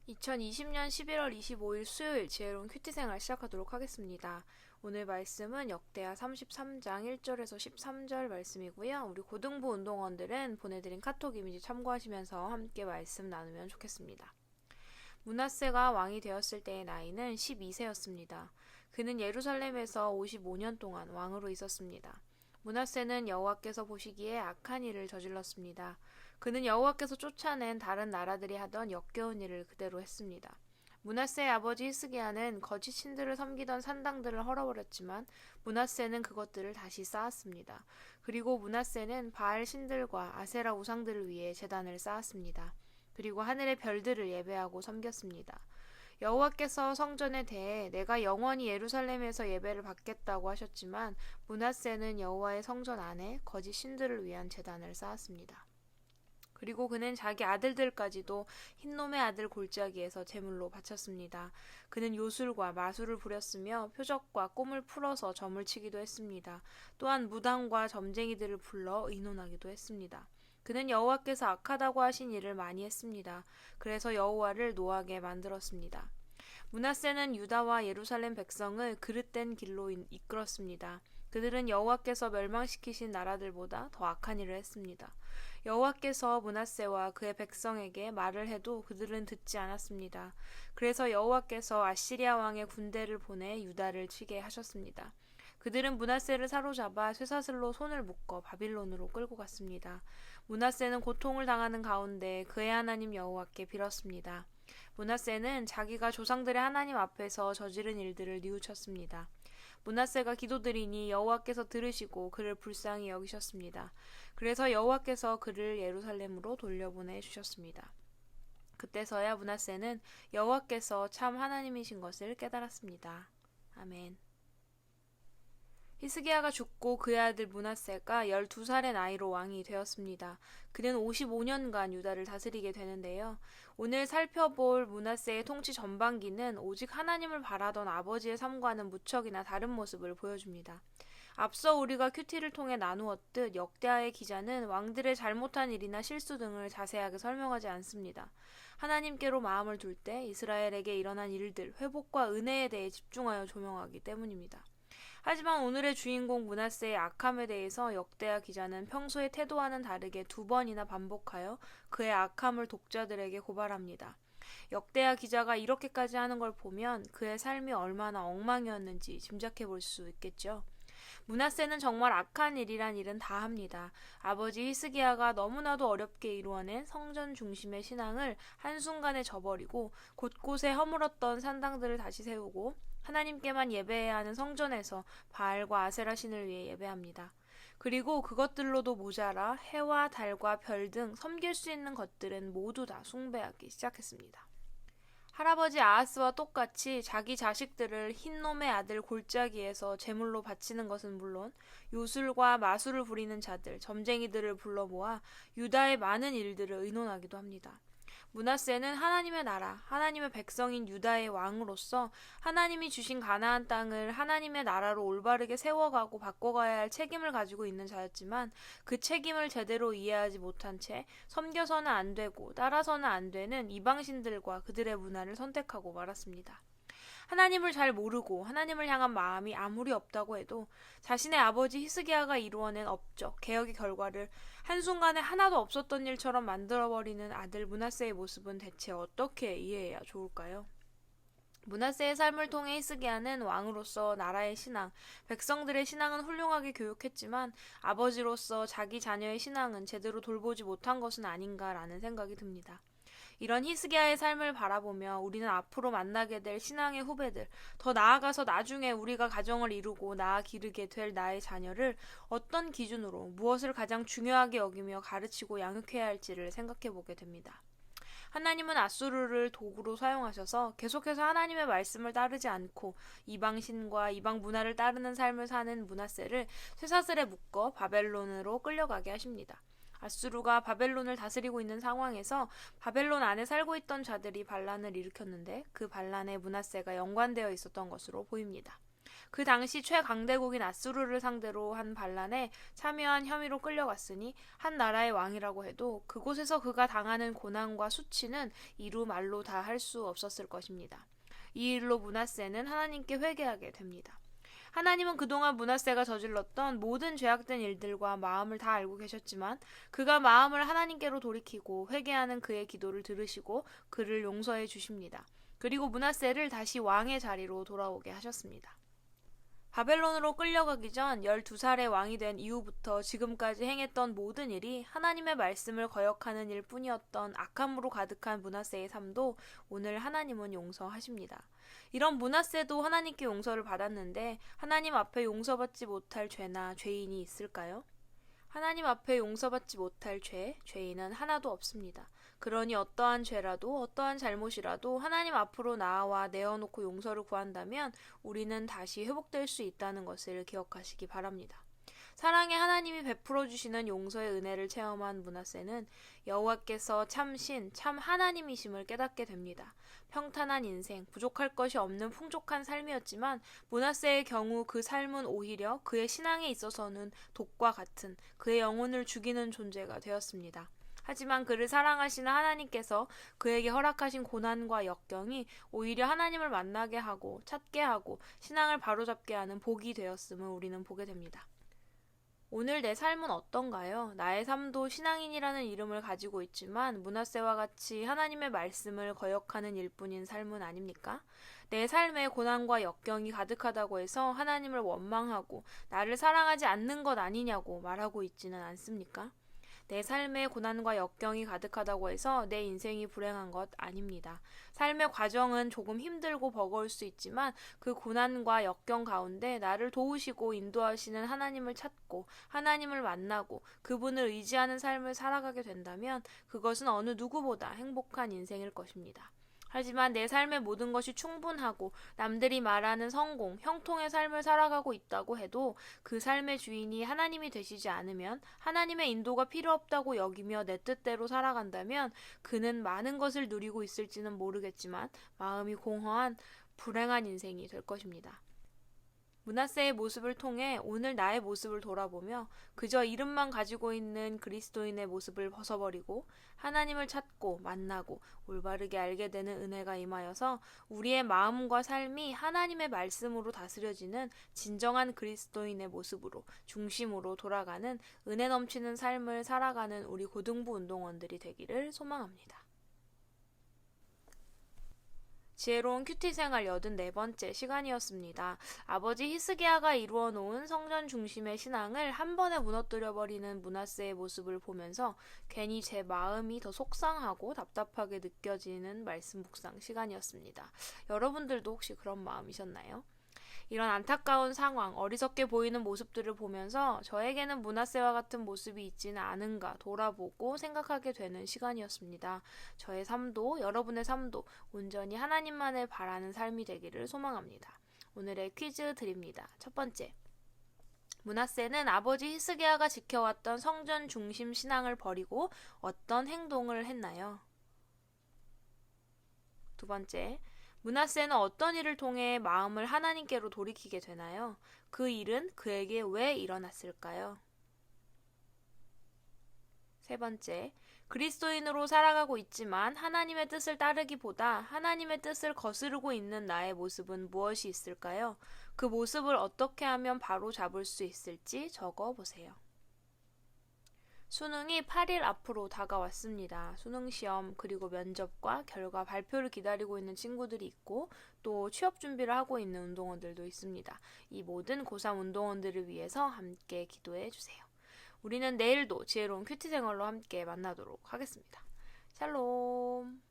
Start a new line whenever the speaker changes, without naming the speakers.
2020년 11월 25일 수요일 지혜로운 큐티 생활 시작하도록 하겠습니다. 오늘 말씀은 역대하 33장 1절에서 13절 말씀이고요. 우리 고등부 운동원들은 보내드린 카톡 이미지 참고하시면서 함께 말씀 나누면 좋겠습니다. 므낫세가 왕이 되었을 때의 나이는 12세였습니다. 그는 예루살렘에서 55년 동안 왕으로 있었습니다. 므낫세는 여호와께서 보시기에 악한 일을 저질렀습니다. 그는 여호와께서 쫓아낸 다른 나라들이 하던 역겨운 일을 그대로 했습니다. 므낫세의 아버지 히스기야는 거짓 신들을 섬기던 산당들을 헐어버렸지만 므낫세는 그것들을 다시 쌓았습니다. 그리고 므낫세는 바알 신들과 아세라 우상들을 위해 제단을 쌓았습니다. 그리고 하늘의 별들을 예배하고 섬겼습니다. 여호와께서 성전에 대해 내가 영원히 예루살렘에서 예배를 받겠다고 하셨지만 므낫세는 여호와의 성전 안에 거짓 신들을 위한 제단을 쌓았습니다. 그리고 그는 자기 아들들까지도 흰놈의 아들 골짜기에서 제물로 바쳤습니다. 그는 요술과 마술을 부렸으며 표적과 꿈을 풀어서 점을 치기도 했습니다. 또한 무당과 점쟁이들을 불러 의논하기도 했습니다. 그는 여호와께서 악하다고 하신 일을 많이 했습니다. 그래서 여호와를 노하게 만들었습니다. 므낫세는 유다와 예루살렘 백성을 그릇된 길로 이끌었습니다. 그들은 여호와께서 멸망시키신 나라들보다 더 악한 일을 했습니다. 여호와께서 므낫세와 그의 백성에게 말을 해도 그들은 듣지 않았습니다. 그래서 여호와께서 아시리아 왕의 군대를 보내 유다를 치게 하셨습니다. 그들은 므낫세를 사로잡아 쇠사슬로 손을 묶어 바빌론으로 끌고 갔습니다. 므낫세는 고통을 당하는 가운데 그의 하나님 여호와께 빌었습니다. 므낫세는 자기가 조상들의 하나님 앞에서 저지른 일들을 뉘우쳤습니다. 므낫세가 기도드리니 여호와께서 들으시고 그를 불쌍히 여기셨습니다. 그래서 여호와께서 그를 예루살렘으로 돌려보내 주셨습니다. 그때서야 므낫세는 여호와께서 참 하나님이신 것을 깨달았습니다. 아멘. 히스기야가 죽고 그의 아들 므낫세가 12살의 나이로 왕이 되었습니다. 그는 55년간 유다를 다스리게 되는데요. 오늘 살펴볼 므낫세의 통치 전반기는 오직 하나님을 바라던 아버지의 삶과는 무척이나 다른 모습을 보여줍니다. 앞서 우리가 큐티를 통해 나누었듯 역대하의 기자는 왕들의 잘못한 일이나 실수 등을 자세하게 설명하지 않습니다. 하나님께로 마음을 둘 때 이스라엘에게 일어난 일들, 회복과 은혜에 대해 집중하여 조명하기 때문입니다. 하지만 오늘의 주인공 므낫세의 악함에 대해서 역대하 기자는 평소의 태도와는 다르게 2번이나 반복하여 그의 악함을 독자들에게 고발합니다. 역대하 기자가 이렇게까지 하는 걸 보면 그의 삶이 얼마나 엉망이었는지 짐작해 볼 수 있겠죠. 므낫세는 정말 악한 일이란 일은 다 합니다. 아버지 히스기야가 너무나도 어렵게 이루어낸 성전 중심의 신앙을 한순간에 저버리고 곳곳에 허물었던 산당들을 다시 세우고 하나님께만 예배해야 하는 성전에서 바알과 아세라 신을 위해 예배합니다. 그리고 그것들로도 모자라 해와 달과 별 등 섬길 수 있는 것들은 모두 다 숭배하기 시작했습니다. 할아버지 아하스와 똑같이 자기 자식들을 흰놈의 아들 골짜기에서 제물로 바치는 것은 물론 요술과 마술을 부리는 자들, 점쟁이들을 불러 모아 유다의 많은 일들을 의논하기도 합니다. 므낫세는 하나님의 나라, 하나님의 백성인 유다의 왕으로서 하나님이 주신 가나안 땅을 하나님의 나라로 올바르게 세워가고 바꿔가야 할 책임을 가지고 있는 자였지만 그 책임을 제대로 이해하지 못한 채 섬겨서는 안 되고 따라서는 안 되는 이방신들과 그들의 문화를 선택하고 말았습니다. 하나님을 잘 모르고 하나님을 향한 마음이 아무리 없다고 해도 자신의 아버지 히스기야가 이루어낸 업적, 개혁의 결과를 한순간에 하나도 없었던 일처럼 만들어버리는 아들 므낫세의 모습은 대체 어떻게 이해해야 좋을까요? 므낫세의 삶을 통해 히스기야는 왕으로서 나라의 신앙, 백성들의 신앙은 훌륭하게 교육했지만 아버지로서 자기 자녀의 신앙은 제대로 돌보지 못한 것은 아닌가라는 생각이 듭니다. 이런 히스기야의 삶을 바라보며 우리는 앞으로 만나게 될 신앙의 후배들, 더 나아가서 나중에 우리가 가정을 이루고 낳아 기르게 될 나의 자녀를 어떤 기준으로 무엇을 가장 중요하게 여기며 가르치고 양육해야 할지를 생각해 보게 됩니다. 하나님은 앗수르를 도구로 사용하셔서 계속해서 하나님의 말씀을 따르지 않고 이방신과 이방 문화를 따르는 삶을 사는 므낫세를 쇠사슬에 묶어 바벨론으로 끌려가게 하십니다. 앗수르가 바벨론을 다스리고 있는 상황에서 바벨론 안에 살고 있던 자들이 반란을 일으켰는데 그 반란에 므낫세가 연관되어 있었던 것으로 보입니다. 그 당시 최강대국인 아수르를 상대로 한 반란에 참여한 혐의로 끌려갔으니 한 나라의 왕이라고 해도 그곳에서 그가 당하는 고난과 수치는 이루 말로 다 할 수 없었을 것입니다. 이 일로 므낫세는 하나님께 회개하게 됩니다. 하나님은 그동안 므낫세가 저질렀던 모든 죄악된 일들과 마음을 다 알고 계셨지만 그가 마음을 하나님께로 돌이키고 회개하는 그의 기도를 들으시고 그를 용서해 주십니다. 그리고 므낫세를 다시 왕의 자리로 돌아오게 하셨습니다. 바벨론으로 끌려가기 전 12살의 왕이 된 이후부터 지금까지 행했던 모든 일이 하나님의 말씀을 거역하는 일뿐이었던 악함으로 가득한 므낫세의 삶도 오늘 하나님은 용서하십니다. 이런 므낫세도 하나님께 용서를 받았는데 하나님 앞에 용서받지 못할 죄나 죄인이 있을까요? 하나님 앞에 용서받지 못할 죄인은 하나도 없습니다. 그러니 어떠한 죄라도 어떠한 잘못이라도 하나님 앞으로 나아와 내어놓고 용서를 구한다면 우리는 다시 회복될 수 있다는 것을 기억하시기 바랍니다. 사랑의 하나님이 베풀어 주시는 용서의 은혜를 체험한 므낫세는 여호와께서 참 신, 참 하나님이심을 깨닫게 됩니다. 평탄한 인생, 부족할 것이 없는 풍족한 삶이었지만 므낫세의 경우 그 삶은 오히려 그의 신앙에 있어서는 독과 같은 그의 영혼을 죽이는 존재가 되었습니다. 하지만 그를 사랑하시는 하나님께서 그에게 허락하신 고난과 역경이 오히려 하나님을 만나게 하고 찾게 하고 신앙을 바로잡게 하는 복이 되었음을 우리는 보게 됩니다. 오늘 내 삶은 어떤가요? 나의 삶도 신앙인이라는 이름을 가지고 있지만 므낫세와 같이 하나님의 말씀을 거역하는 일뿐인 삶은 아닙니까? 내 삶에 고난과 역경이 가득하다고 해서 하나님을 원망하고 나를 사랑하지 않는 것 아니냐고 말하고 있지는 않습니까? 내 삶에 고난과 역경이 가득하다고 해서 내 인생이 불행한 것 아닙니다. 삶의 과정은 조금 힘들고 버거울 수 있지만 그 고난과 역경 가운데 나를 도우시고 인도하시는 하나님을 찾고 하나님을 만나고 그분을 의지하는 삶을 살아가게 된다면 그것은 어느 누구보다 행복한 인생일 것입니다. 하지만 내 삶의 모든 것이 충분하고 남들이 말하는 성공, 형통의 삶을 살아가고 있다고 해도 그 삶의 주인이 하나님이 되시지 않으면 하나님의 인도가 필요 없다고 여기며 내 뜻대로 살아간다면 그는 많은 것을 누리고 있을지는 모르겠지만 마음이 공허한 불행한 인생이 될 것입니다. 므낫세의 모습을 통해 오늘 나의 모습을 돌아보며 그저 이름만 가지고 있는 그리스도인의 모습을 벗어버리고 하나님을 찾고 만나고 올바르게 알게 되는 은혜가 임하여서 우리의 마음과 삶이 하나님의 말씀으로 다스려지는 진정한 그리스도인의 모습으로 중심으로 돌아가는 은혜 넘치는 삶을 살아가는 우리 고등부 운동원들이 되기를 소망합니다. 지혜로운 큐티 생활 84번째 시간이었습니다. 아버지 히스기야가 이루어 놓은 성전 중심의 신앙을 한 번에 무너뜨려버리는 므낫세의 모습을 보면서 괜히 제 마음이 더 속상하고 답답하게 느껴지는 말씀 묵상 시간이었습니다. 여러분들도 혹시 그런 마음이셨나요? 이런 안타까운 상황, 어리석게 보이는 모습들을 보면서 저에게는 므낫세와 같은 모습이 있지는 않은가 돌아보고 생각하게 되는 시간이었습니다. 저의 삶도 여러분의 삶도 온전히 하나님만을 바라는 삶이 되기를 소망합니다. 오늘의 퀴즈 드립니다. 첫 번째. 므낫세는 아버지 히스기야가 지켜왔던 성전 중심 신앙을 버리고 어떤 행동을 했나요? 두 번째. 므낫세는 어떤 일을 통해 마음을 하나님께로 돌이키게 되나요? 그 일은 그에게 왜 일어났을까요? 세 번째, 그리스도인으로 살아가고 있지만 하나님의 뜻을 따르기보다 하나님의 뜻을 거스르고 있는 나의 모습은 무엇이 있을까요? 그 모습을 어떻게 하면 바로 잡을 수 있을지 적어보세요. 수능이 8일 앞으로 다가왔습니다. 수능 시험 그리고 면접과 결과 발표를 기다리고 있는 친구들이 있고 또 취업 준비를 하고 있는 운동원들도 있습니다. 이 모든 고3 운동원들을 위해서 함께 기도해 주세요. 우리는 내일도 지혜로운 큐티 생활로 함께 만나도록 하겠습니다. 샬롬.